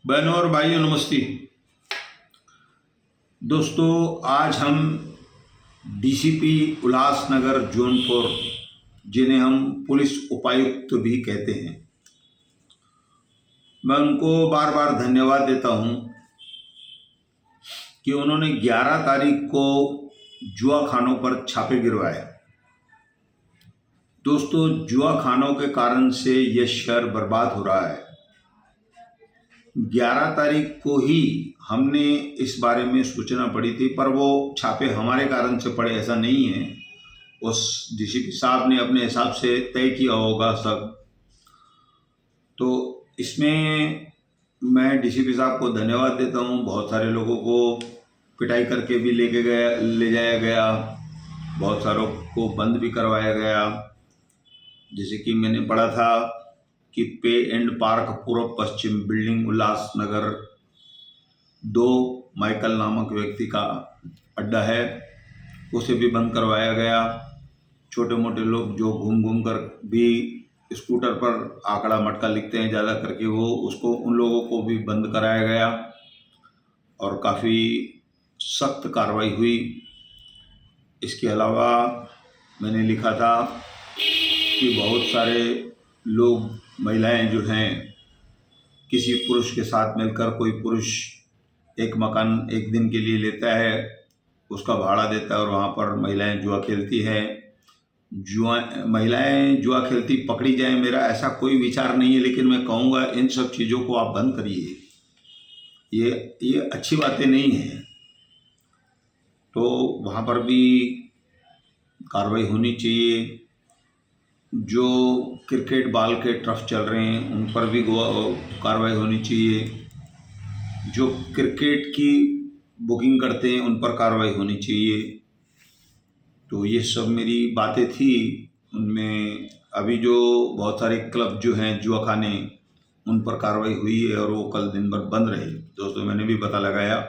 बहनों और भाइयों नमस्ते। दोस्तों, आज हम डीसीपी उल्लासनगर जोन 4, जिन्हें हम पुलिस उपायुक्त भी कहते हैं, मैं उनको बार बार धन्यवाद देता हूं कि उन्होंने 11 तारीख को जुआ खानों पर छापे गिरवाए। दोस्तों, जुआ खानों के कारण से यह शहर बर्बाद हो रहा है। 11 तारीख को ही हमने इस बारे में सूचना पड़ी थी, पर वो छापे हमारे कारण से पड़े ऐसा नहीं है। उस डीसीपी साहब ने अपने हिसाब से तय किया होगा सब। तो इसमें मैं डीसीपी साहब को धन्यवाद देता हूँ। बहुत सारे लोगों को पिटाई करके भी ले जाया गया, बहुत सारों को बंद भी करवाया गया। जैसे कि मैंने पढ़ा था कि पे एंड पार्क पूर्व पश्चिम बिल्डिंग उल्लासनगर 2 माइकल नामक व्यक्ति का अड्डा है, उसे भी बंद करवाया गया। छोटे मोटे लोग जो घूम घूम कर भी स्कूटर पर आंकड़ा मटका लिखते हैं ज़्यादा करके, उन लोगों को भी बंद कराया गया और काफ़ी सख्त कार्रवाई हुई। इसके अलावा मैंने लिखा था कि बहुत सारे लोग, महिलाएं जो हैं, किसी पुरुष के साथ मिलकर, कोई पुरुष एक मकान एक दिन के लिए लेता है, उसका भाड़ा देता है और वहाँ पर महिलाएं जुआ खेलती हैं। महिलाएं जुआ खेलती पकड़ी जाए, मेरा ऐसा कोई विचार नहीं है, लेकिन मैं कहूँगा इन सब चीज़ों को आप बंद करिए। ये अच्छी बातें नहीं हैं। तो वहाँ पर भी कार्रवाई होनी चाहिए। जो क्रिकेट बॉल के टर्फ चल रहे हैं उन पर भी कार्रवाई होनी चाहिए। जो क्रिकेट की बुकिंग करते हैं उन पर कार्रवाई होनी चाहिए। तो ये सब मेरी बातें थी। उनमें अभी जो बहुत सारे क्लब जो हैं जुआ खाने, उन पर कार्रवाई हुई है और वो कल दिन भर बंद रहे। दोस्तों, मैंने भी पता लगाया।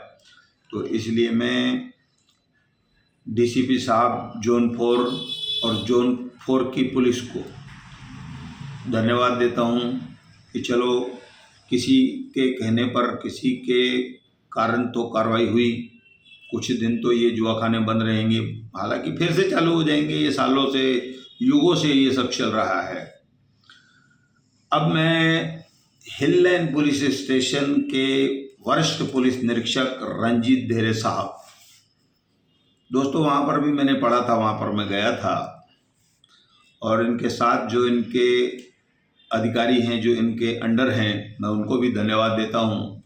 तो इसलिए मैं डीसीपी साहब जोन 4 और जोन 4 की पुलिस को धन्यवाद देता हूँ कि चलो, किसी के कहने पर, किसी के कारण तो कार्रवाई हुई। कुछ दिन तो ये जुआखाने बंद रहेंगे, हालांकि फिर से चालू हो जाएंगे। ये सालों से, युगों से ये सब चल रहा है। अब मैं हिल लाइन पुलिस स्टेशन के वरिष्ठ पुलिस निरीक्षक रंजीत धेरे साहब, दोस्तों वहाँ पर भी मैंने पढ़ा था, वहाँ पर मैं गया था और इनके साथ जो इनके अधिकारी हैं, जो इनके अंडर हैं, मैं उनको भी धन्यवाद देता हूँ।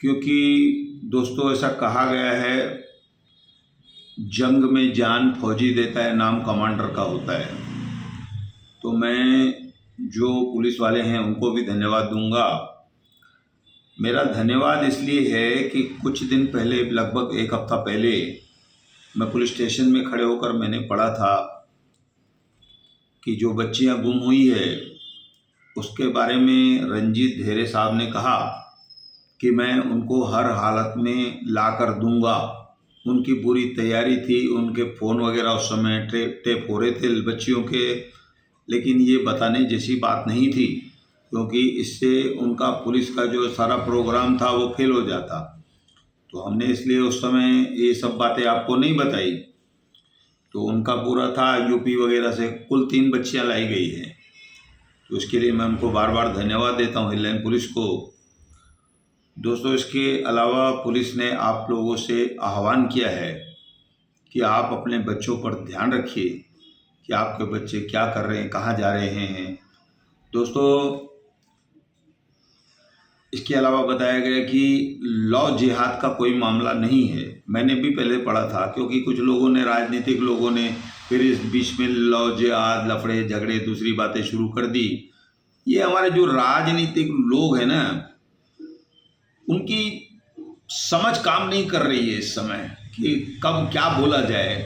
क्योंकि दोस्तों, ऐसा कहा गया है, जंग में जान फौजी देता है, नाम कमांडर का होता है। तो मैं जो पुलिस वाले हैं उनको भी धन्यवाद दूंगा। मेरा धन्यवाद इसलिए है कि कुछ दिन पहले, लगभग 1 हफ्ता पहले, मैं पुलिस स्टेशन में खड़े होकर मैंने पढ़ा था कि जो बच्चियां गुम हुई है उसके बारे में रंजीत धेरे साहब ने कहा कि मैं उनको हर हालत में ला कर दूंगा। उनकी पूरी तैयारी थी, उनके फ़ोन वगैरह उस समय टेप हो रहे थे बच्चियों के, लेकिन ये बताने जैसी बात नहीं थी, क्योंकि इससे उनका पुलिस का जो सारा प्रोग्राम था वो फेल हो जाता। तो हमने इसलिए उस समय ये सब बातें आपको नहीं बताई। तो उनका पूरा था, यूपी वगैरह से कुल 3 बच्चियाँ लाई गई हैं। तो इसके लिए मैं उनको बार बार धन्यवाद देता हूँ, हिल लाइन पुलिस को। दोस्तों, इसके अलावा पुलिस ने आप लोगों से आह्वान किया है कि आप अपने बच्चों पर ध्यान रखिए कि आपके बच्चे क्या कर रहे हैं, कहाँ जा रहे हैं। दोस्तों, इसके अलावा बताया गया कि लॉ जिहाद का कोई मामला नहीं है। मैंने भी पहले पढ़ा था, क्योंकि कुछ लोगों ने, राजनीतिक लोगों ने फिर इस बीच में लॉ जिहाद, लफड़े झगड़े, दूसरी बातें शुरू कर दी। ये हमारे जो राजनीतिक लोग हैं ना, उनकी समझ काम नहीं कर रही है इस समय कि कब क्या बोला जाए।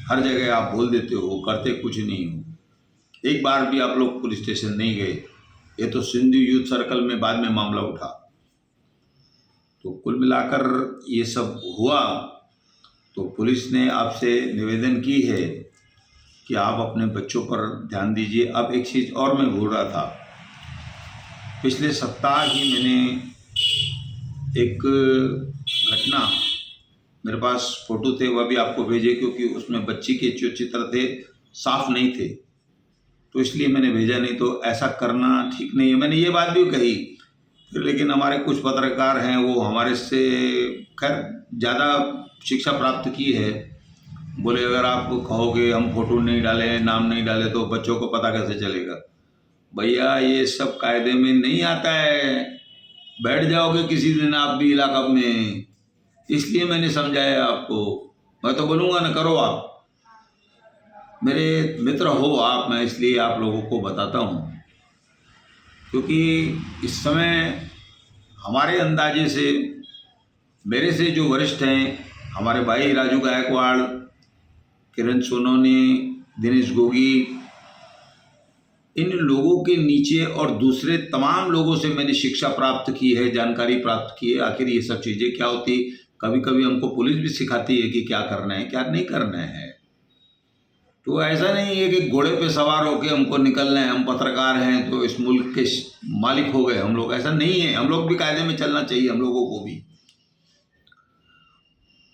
हर जगह आप बोल देते हो, करते कुछ नहीं हो। एक बार भी आप लोग पुलिस स्टेशन नहीं गए। ये तो सिंधु यूथ सर्कल में बाद में मामला उठा। तो कुल मिलाकर ये सब हुआ। तो पुलिस ने आपसे निवेदन की है कि आप अपने बच्चों पर ध्यान दीजिए। अब एक चीज़ और मैं भूल रहा था पिछले सप्ताह ही मैंने एक घटना, मेरे पास फ़ोटो थे वह भी आपको भेजे, क्योंकि उसमें बच्ची के जो चित्र थे साफ नहीं थे, तो इसलिए मैंने भेजा, नहीं तो ऐसा करना ठीक नहीं है। मैंने ये बात भी कही, लेकिन हमारे कुछ पत्रकार हैं वो हमारे से खैर ज़्यादा शिक्षा प्राप्त की है, बोले अगर आप कहोगे हम फ़ोटो नहीं डालें, नाम नहीं डालें, तो बच्चों को पता कैसे चलेगा। भैया ये सब कायदे में नहीं आता है, बैठ जाओगे किसी दिन आप भी इलाका में, इसलिए मैंने समझाया आपको। मैं तो बोलूँगा ना, करो आप, मेरे मित्र हो आप, मैं इसलिए आप लोगों को बताता हूँ, क्योंकि इस समय हमारे अंदाजे से, मेरे से जो वरिष्ठ हैं, हमारे भाई राजू गायकवाड़, किरण सोनोनी, दिनेश गोगी, इन लोगों के नीचे और दूसरे तमाम लोगों से मैंने शिक्षा प्राप्त की है, जानकारी प्राप्त की है। आखिर ये सब चीज़ें क्या होती, कभी कभी हमको पुलिस भी सिखाती है कि क्या करना है क्या नहीं करना है। तो ऐसा नहीं है कि घोड़े पे सवार होकर हमको निकलना है, हम पत्रकार हैं तो इस मुल्क के मालिक हो गए हम लोग, ऐसा नहीं है। हम लोग भी कायदे में चलना चाहिए, हम लोगों को भी।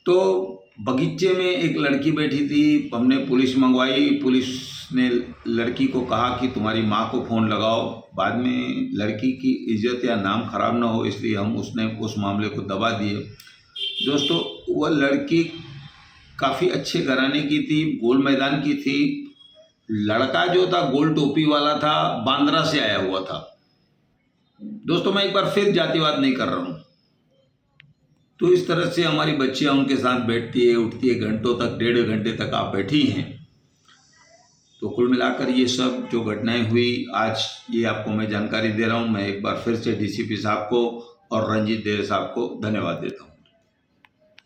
तो बगीचे में एक लड़की बैठी थी, हमने पुलिस मंगवाई, पुलिस ने लड़की को कहा कि तुम्हारी माँ को फ़ोन लगाओ। बाद में लड़की की इज्जत या नाम खराब ना हो, इसलिए हम उसने उस मामले को दबा दिए। दोस्तों, वह लड़की काफ़ी अच्छे घराने की थी, गोल मैदान की थी। लड़का जो था गोल टोपी वाला था, बांद्रा से आया हुआ था। दोस्तों, मैं एक बार फिर जातिवाद नहीं कर रहा हूँ। तो इस तरह से हमारी बच्चियाँ उनके साथ बैठती है, उठती है, घंटों तक, 1.5 घंटे तक आप बैठी हैं। तो कुल मिलाकर ये सब जो घटनाएं हुई, आज ये आपको मैं जानकारी दे रहा हूँ। मैं एक बार फिर से डीसीपी साहब को और रंजीत देव साहब को धन्यवाद देता हूँ।